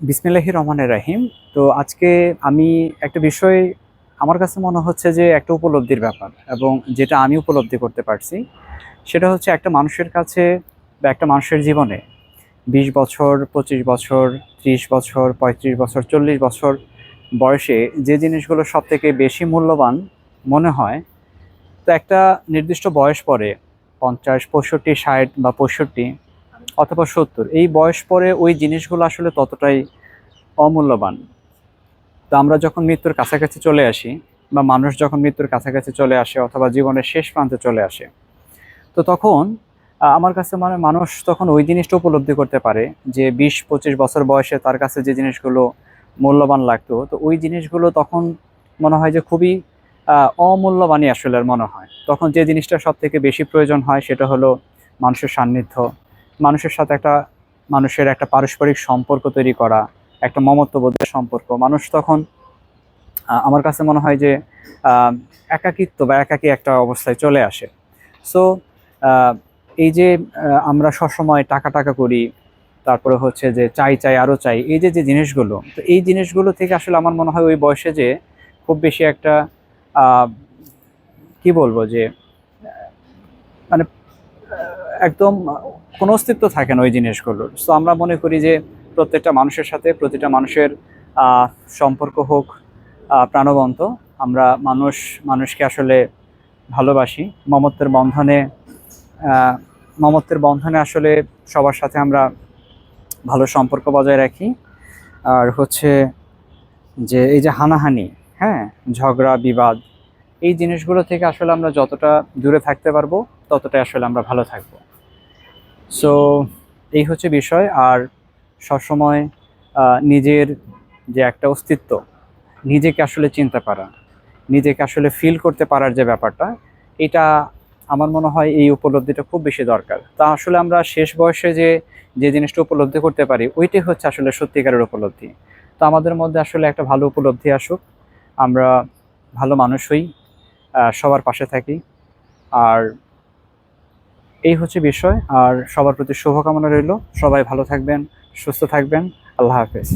বিসমিল্লাহির রহমানির রাহিম। তো আজকে আমি একটা বিষয় আমার কাছে মনে হচ্ছে যে একটা উপলব্ধির ব্যাপার এবং যেটা আমি উপলব্ধি করতে পারছি সেটা হচ্ছে একটা মানুষের কাছে বা একটা মানুষের জীবনে 20 বছর, 25 বছর, 30 বছর, 35 বছর, 40 বছর বয়সে যে জিনিসগুলো সব থেকে বেশি মূল্যবান মনে হয়, তো একটা নির্দিষ্ট বয়স পরে 50, 65, 60 বা 65 অথবা 70 এই বয়স পরে ওই জিনিসগুলো আসলে ততটাই অমূল্যবান। তো আমরা যখন মৃত্যুর কাছাকাছি চলে আসি বা মানুষ যখন মৃত্যুর কাছাকাছি চলে আসে অথবা জীবনের শেষ প্রান্তে চলে আসে, তো তখন আমার কাছে মানে মানুষ তখন ওই জিনিসটা উপলব্ধি করতে পারে যে 20-25 বছর বয়সে তার কাছে যে জিনিসগুলো মূল্যবান লাগতো, তো ওই জিনিসগুলো তখন মনে হয় যে খুবই অমূল্যবানই আসলে আর মনে হয়। তখন যে জিনিসটা সব থেকে বেশি প্রয়োজন হয় সেটা হলো মানুষের সান্নিধ্য, মানুষের সাথে মানুষের একটা পারস্পরিক সম্পর্ক তৈরি করা, একটা মমত্ববোধের সম্পর্ক। মানুষ তখন আমার কাছে মনে হয় যে আহ, একাকিত্ব বা একাকী একটা অবস্থায় চলে আসে। সো এই যে আমরা সবসময় টাকা টাকা করি, তারপরে হচ্ছে যে চাই চাই আরো চাই, এই যে যে জিনিসগুলো, তো এই জিনিসগুলো থেকে আসলে আমার মনে হয় ওই বয়সে যে খুব বেশি একটা আহ, কি বলবো যে মানে একদম কোনো অস্তিত্ব থাকে না ওই জিনিসগুলোর। সো আমরা মনে করি যে প্রত্যেকটা মানুষের সাথে প্রতিটা মানুষের সম্পর্ক হোক প্রাণবন্ত। আমরা মানুষকে আসলে ভালোবাসি মমত্বের বন্ধনে। আহ, মমত্বের বন্ধনে আসলে সবার সাথে আমরা ভালো সম্পর্ক বজায় রাখি। আর হচ্ছে যে এই যে হানাহানি, হ্যাঁ, ঝগড়া বিবাদ, এই জিনিসগুলো থেকে আসলে আমরা যতটা দূরে থাকতে পারবো ততটাই আসলে আমরা ভালো থাকবো। সো এই হচ্ছে বিষয়। আর সবসময় নিজের যে একটা অস্তিত্ব, নিজেকে আসলে চিনতে পারা, নিজেকে আসলে ফিল করতে পারার যে ব্যাপারটা, এটা আমার মনে হয় এই উপলব্ধিটা খুব বেশি দরকার। তা আসলে আমরা শেষ বয়সে যে যে জিনিসটা উপলব্ধি করতে পারি ওইটাই হচ্ছে আসলে সত্যিকারের উপলব্ধি। তো আমাদের মধ্যে আসলে একটা ভালো উপলব্ধি আসুক, আমরা ভালো মানুষ হই, সবার পাশে থাকি। আর এই হচ্ছে বিষয়। আর সবার প্রতি শুভকামনা রইল। সবাই ভালো থাকবেন, সুস্থ থাকবেন। আল্লাহ হাফেজ।